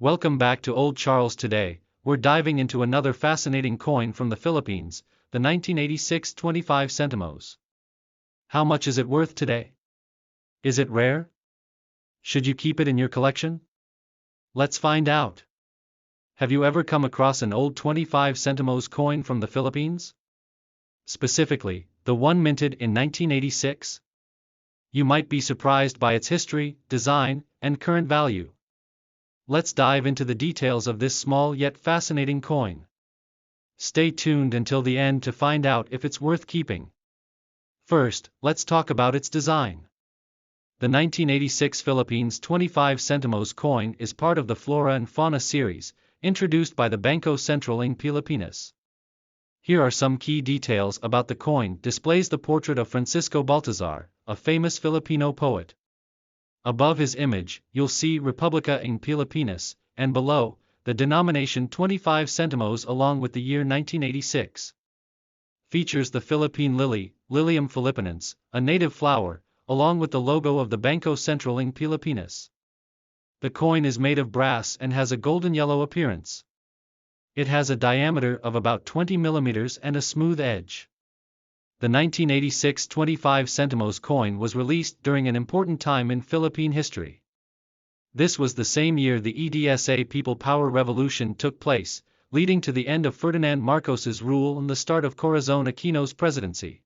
Welcome back to Old Charles. Today, we're diving into another fascinating coin from the Philippines, the 1986 25 centimos. How much is it worth today? Is it rare? Should you keep it in your collection? Let's find out. Have you ever come across an old 25 centimos coin from the Philippines? Specifically, the one minted in 1986? You might be surprised by its history, design, and current value. Let's dive into the details of this small yet fascinating coin. Stay tuned until the end to find out if it's worth keeping. First, let's talk about its design. The 1986 Philippines 25 centimos coin is part of the Flora and Fauna series, introduced by the Bangko Sentral ng Pilipinas. Here are some key details about the coin. Displays the portrait of Francisco Baltazar, a famous Filipino poet. Above his image, you'll see Republica ng Pilipinas, and below, the denomination 25 centimos along with the year 1986. Features the Philippine lily, Lilium philippinense, a native flower, along with the logo of the Bangko Sentral ng Pilipinas. The coin is made of brass and has a golden yellow appearance. It has a diameter of about 20 millimeters and a smooth edge. The 1986 25 centimos coin was released during an important time in Philippine history. This was the same year the EDSA People Power Revolution took place, leading to the end of Ferdinand Marcos's rule and the start of Corazon Aquino's presidency.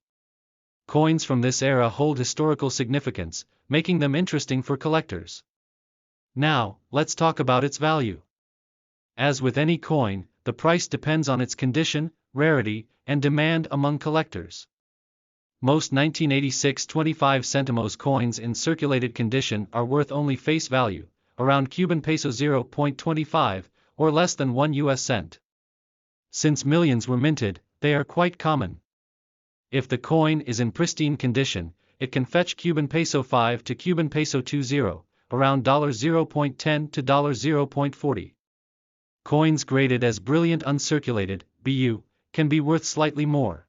Coins from this era hold historical significance, making them interesting for collectors. Now, let's talk about its value. As with any coin, the price depends on its condition, rarity, and demand among collectors. Most 1986 25 centimos coins in circulated condition are worth only face value, around Cuban peso 0.25, or less than 1 US cent. Since millions were minted, they are quite common. If the coin is in pristine condition, it can fetch Cuban peso 5 to Cuban peso 20, around $0.10 to $0.40. Coins graded as brilliant uncirculated, BU, can be worth slightly more.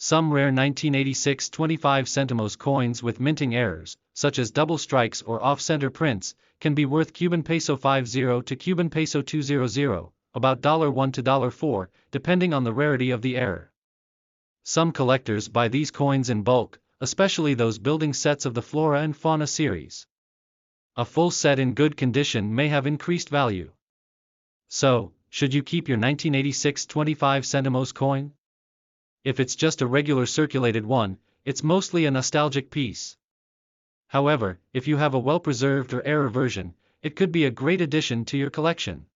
Some rare 1986 25 centimos coins with minting errors, such as double strikes or off-center prints, can be worth Cuban peso 50 to Cuban peso 200, about $1 to $4, depending on the rarity of the error. Some collectors buy these coins in bulk, especially those building sets of the Flora and Fauna series. A full set in good condition may have increased value. So, should you keep your 1986 25 centimos coin? If it's just a regular circulated one, it's mostly a nostalgic piece. However, if you have a well-preserved or error version, it could be a great addition to your collection.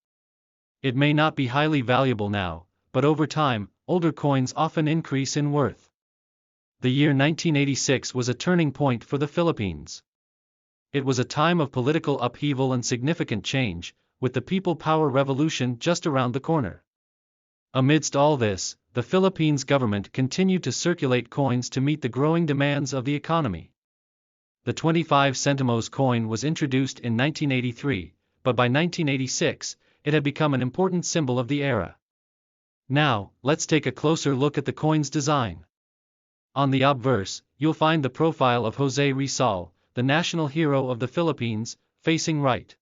It may not be highly valuable now, but over time, older coins often increase in worth. The year 1986 was a turning point for the Philippines. It was a time of political upheaval and significant change, with the People Power Revolution just around the corner. Amidst all this, the Philippines government continued to circulate coins to meet the growing demands of the economy. The 25 centimos coin was introduced in 1983, but by 1986, it had become an important symbol of the era. Now, let's take a closer look at the coin's design. On the obverse, you'll find the profile of Jose Rizal, the national hero of the Philippines, facing right.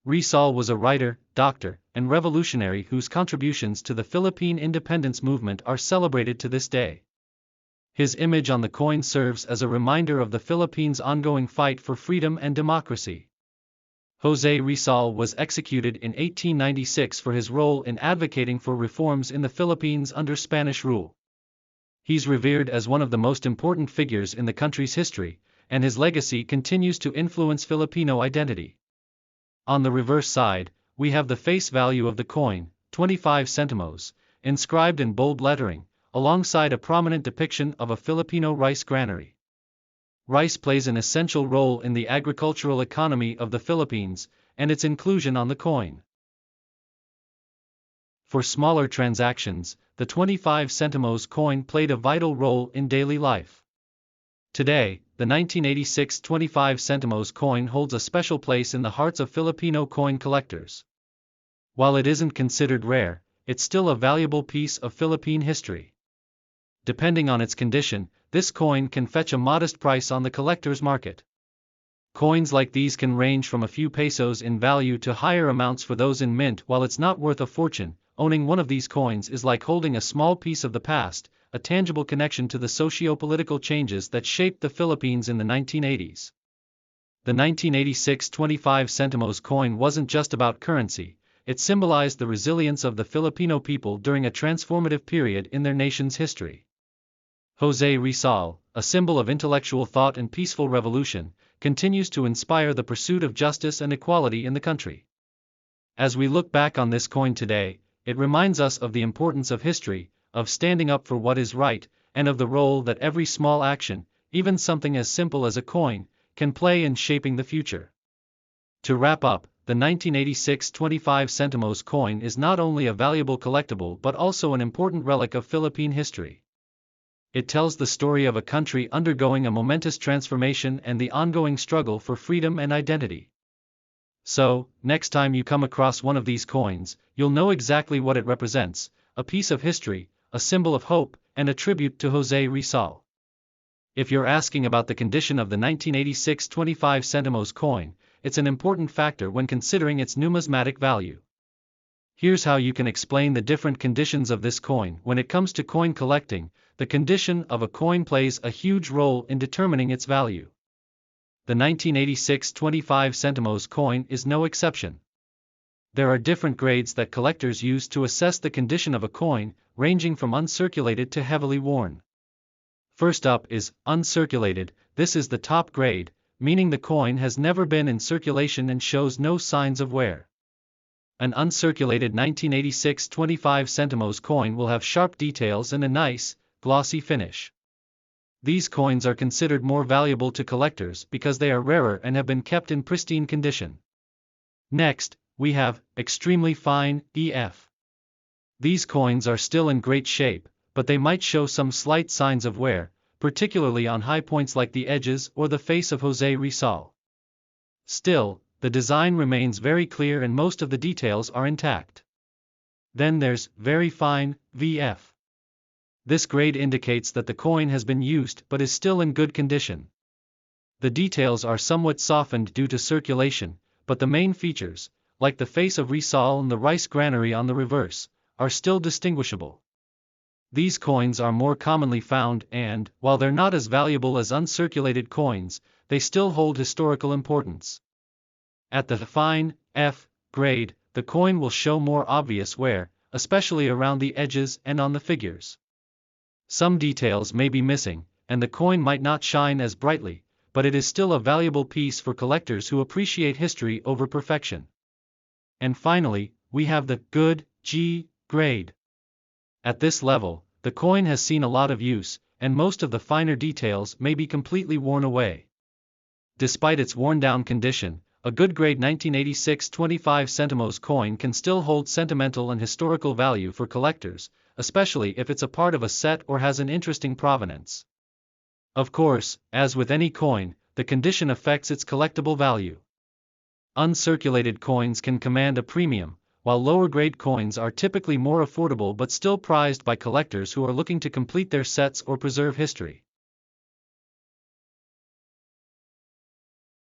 Rizal was a writer, doctor, and revolutionary whose contributions to the Philippine independence movement are celebrated to this day. His image on the coin serves as a reminder of the Philippines' ongoing fight for freedom and democracy. Jose Rizal was executed in 1896 for his role in advocating for reforms in the Philippines under Spanish rule. He's revered as one of the most important figures in the country's history, and his legacy continues to influence Filipino identity. On the reverse side, we have the face value of the coin, 25 centimos, inscribed in bold lettering, alongside a prominent depiction of a Filipino rice granary. Rice plays an essential role in the agricultural economy of the Philippines, and its inclusion on the coin. For smaller transactions, the 25 centimos coin played a vital role in daily life. Today, the 1986 25 centimos coin holds a special place in the hearts of Filipino coin collectors. While it isn't considered rare, it's still a valuable piece of Philippine history. Depending on its condition, this coin can fetch a modest price on the collector's market. Coins like these can range from a few pesos in value to higher amounts for those in mint. While it's not worth a fortune, owning one of these coins is like holding a small piece of the past, a tangible connection to the socio-political changes that shaped the Philippines in the 1980s. The 1986 25 centimos coin wasn't just about currency, it symbolized the resilience of the Filipino people during a transformative period in their nation's history. José Rizal, a symbol of intellectual thought and peaceful revolution, continues to inspire the pursuit of justice and equality in the country. As we look back on this coin today, it reminds us of the importance of history, of standing up for what is right, and of the role that every small action, even something as simple as a coin, can play in shaping the future. To wrap up, the 1986 25 centimos coin is not only a valuable collectible but also an important relic of Philippine history. It tells the story of a country undergoing a momentous transformation and the ongoing struggle for freedom and identity. So, next time you come across one of these coins, you'll know exactly what it represents: a piece of history, a symbol of hope, and a tribute to José Rizal. If you're asking about the condition of the 1986 25 centimos coin, it's an important factor when considering its numismatic value. Here's how you can explain the different conditions of this coin. When it comes to coin collecting, the condition of a coin plays a huge role in determining its value. The 1986 25 centimos coin is no exception. There are different grades that collectors use to assess the condition of a coin, ranging from uncirculated to heavily worn. First up is uncirculated. This is the top grade, meaning the coin has never been in circulation and shows no signs of wear. An uncirculated 1986 25 centimos coin will have sharp details and a nice, glossy finish. These coins are considered more valuable to collectors because they are rarer and have been kept in pristine condition. Next, we have extremely fine EF. These coins are still in great shape, but they might show some slight signs of wear, particularly on high points like the edges or the face of José Rizal. Still, the design remains very clear and most of the details are intact. Then there's very fine VF. This grade indicates that the coin has been used but is still in good condition. The details are somewhat softened due to circulation, but the main features, like the face of Rizal and the rice granary on the reverse, are still distinguishable. These coins are more commonly found and, while they're not as valuable as uncirculated coins, they still hold historical importance. At the fine F grade, the coin will show more obvious wear, especially around the edges and on the figures. Some details may be missing, and the coin might not shine as brightly, but it is still a valuable piece for collectors who appreciate history over perfection. And finally, we have the good G grade. At this level, the coin has seen a lot of use, and most of the finer details may be completely worn away. Despite its worn-down condition, a good grade 1986 25 centimos coin can still hold sentimental and historical value for collectors, especially if it's a part of a set or has an interesting provenance. Of course, as with any coin, the condition affects its collectible value. Uncirculated coins can command a premium, while lower-grade coins are typically more affordable but still prized by collectors who are looking to complete their sets or preserve history.